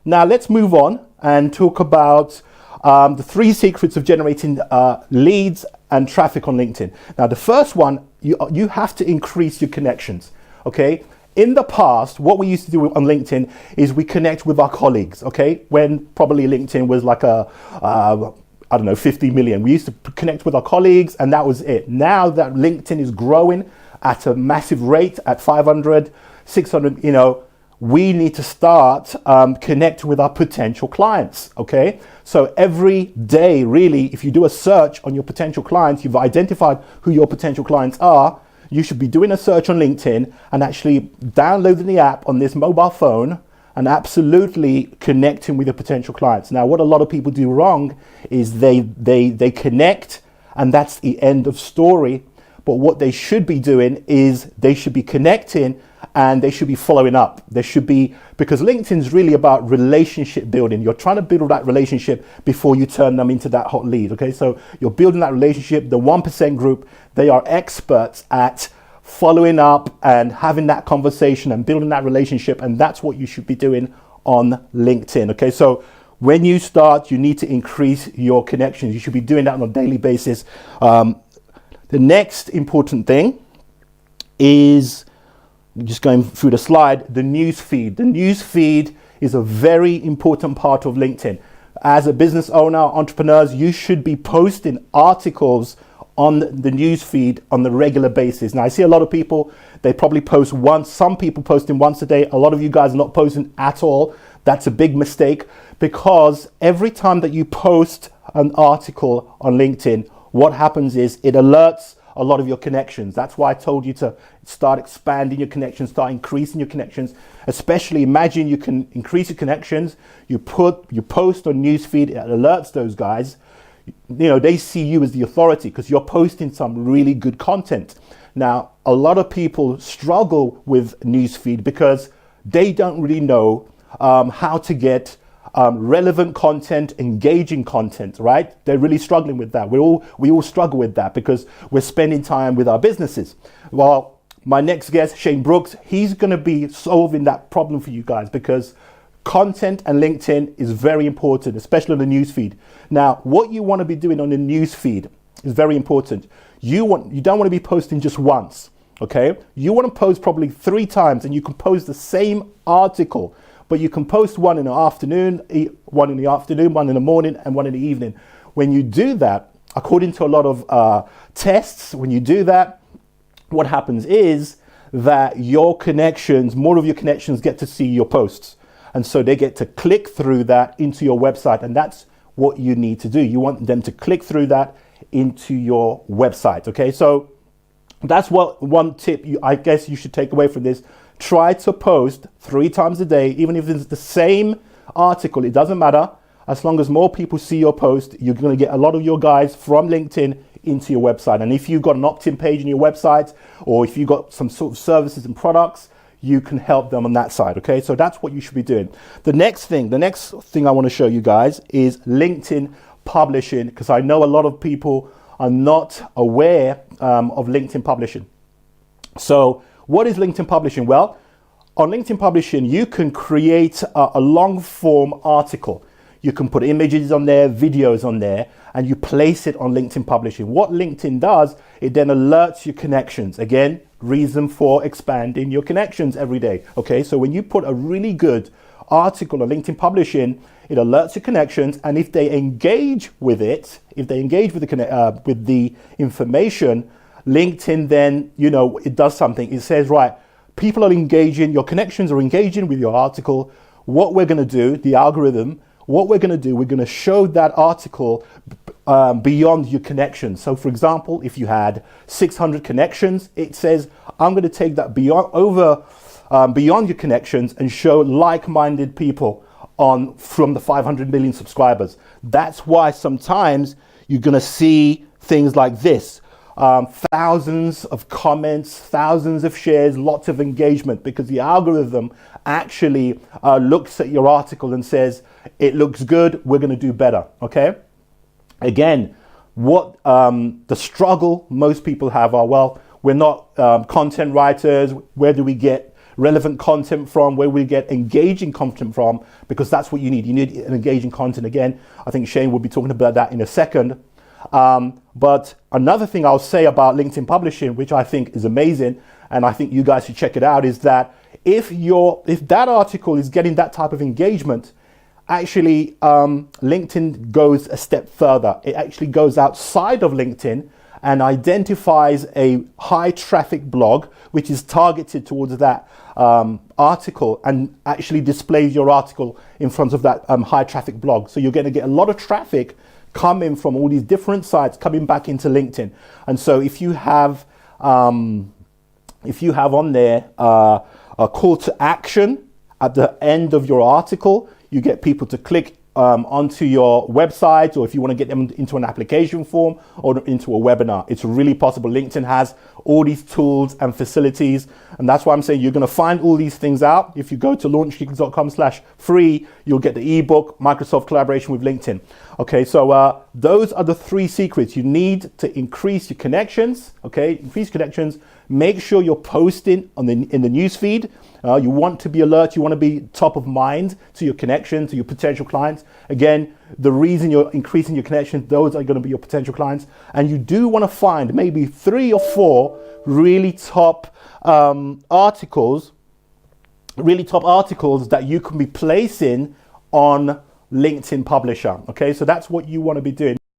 Now let's move on and talk about the 3 secrets of generating leads and traffic on LinkedIn. Now the first one, you have to increase your connections, okay? In the past, what we used to do on LinkedIn is we connect with our colleagues, okay? When probably LinkedIn was like I don't know, 50 million. We used to connect with our colleagues and that was it. Now that LinkedIn is growing at a massive rate at 500, 600, we need to start connect with our potential clients, okay? So every day, really, if you do a search on your potential clients, you've identified who your potential clients are, you should be doing a search on LinkedIn and actually downloading the app on this mobile phone and absolutely connecting with your potential clients. Now, what a lot of people do wrong is they connect and that's the end of story. But what they should be doing is they should be connecting and they should be following up. Because LinkedIn is really about relationship building. You're trying to build that relationship before you turn them into that hot lead, okay? So you're building that relationship. The 1% group, they are experts at following up and having that conversation and building that relationship. And that's what you should be doing on LinkedIn, okay? So when you start, you need to increase your connections. You should be doing that on a daily basis. The next important thing is, just going through the slide, the news feed. The news feed is a very important part of LinkedIn. As a business owner, entrepreneurs, you should be posting articles on the news feed on the regular basis. Now, I see a lot of people, they probably post once. Some people posting once a day. A lot of you guys are not posting at all. That's a big mistake, because every time that you post an article on LinkedIn, what happens is it alerts a lot of your connections. That's why I told you to start expanding your connections, start increasing your connections. Especially imagine you can increase your connections. You post on newsfeed, it alerts those guys. They see you as the authority because you're posting some really good content. Now, a lot of people struggle with newsfeed because they don't really know how to get relevant content, engaging content, right? They're really struggling with that. We all struggle with that because we're spending time with our businesses. Well, my next guest, Shane Brooks, he's going to be solving that problem for you guys, because content and LinkedIn is very important, especially on the newsfeed. Now, what you want to be doing on the newsfeed is very important. You don't want to be posting just once, okay? You want to post probably 3 times, and you can post the same article, but you can post one in the afternoon, one in the morning, and one in the evening. When you do that, according to a lot of tests, when you do that, what happens is that more of your connections get to see your posts. And so they get to click through that into your website. And that's what you need to do. You want them to click through that into your website. Okay, so that's one tip I guess you should take away from this. Try to post 3 times a day, even if it's the same article, it doesn't matter. As long as more people see your post, you're going to get a lot of your guys from LinkedIn into your website. And if you've got an opt-in page in your website, or if you've got some sort of services and products, you can help them on that side. Okay, so that's what you should be doing. The next thing I want to show you guys is LinkedIn publishing, because I know a lot of people are not aware of LinkedIn publishing. So what is LinkedIn publishing? Well, on LinkedIn publishing, you can create a long form article. You can put images on there, videos on there, and you place it on LinkedIn publishing. What LinkedIn does, it then alerts your connections. Again, reason for expanding your connections every day. Okay, so when you put a really good article on LinkedIn publishing, it alerts your connections, and if they engage with it, with the information, LinkedIn then, it does something. It says, right, people are engaging, your connections are engaging with your article. What we're going to do, the algorithm, we're going to show that article beyond your connections. So for example, if you had 600 connections, it says, I'm going to take that beyond your connections and show like-minded people from the 500 million subscribers. That's why sometimes you're going to see things like this. Thousands of comments, thousands of shares, lots of engagement, because the algorithm actually looks at your article and says, it looks good, we're going to do better. Okay. Again, what the struggle most people have are, well, we're not content writers. Where do we get relevant content from, where we get engaging content from, because that's what you need. You need an engaging content. Again, I think Shane will be talking about that in a second. But another thing I'll say about LinkedIn publishing, which I think is amazing, and I think you guys should check it out, is that if that article is getting that type of engagement, actually LinkedIn goes a step further. It actually goes outside of LinkedIn and identifies a high traffic blog which is targeted towards that article, and actually displays your article in front of that high traffic blog. So you're going to get a lot of traffic coming from all these different sites coming back into LinkedIn. And so if you have on there a call to action at the end of your article, you get people to click onto your website, or if you want to get them into an application form or into a webinar, it's really possible. LinkedIn has all these tools and facilities, and that's why I'm saying you're going to find all these things out. If you go to launchgeeks.com/free, you'll get the ebook, Microsoft Collaboration with LinkedIn. Okay, so those are the 3 secrets. You need to increase your connections. Okay, increase connections. Make sure you're posting in the news feed. You want to be alert. You want to be top of mind to your connections, to your potential clients. Again, the reason you're increasing your connections, those are going to be your potential clients. And you do want to find maybe 3 or 4 really top articles that you can be placing on LinkedIn Publisher. Okay, so that's what you want to be doing.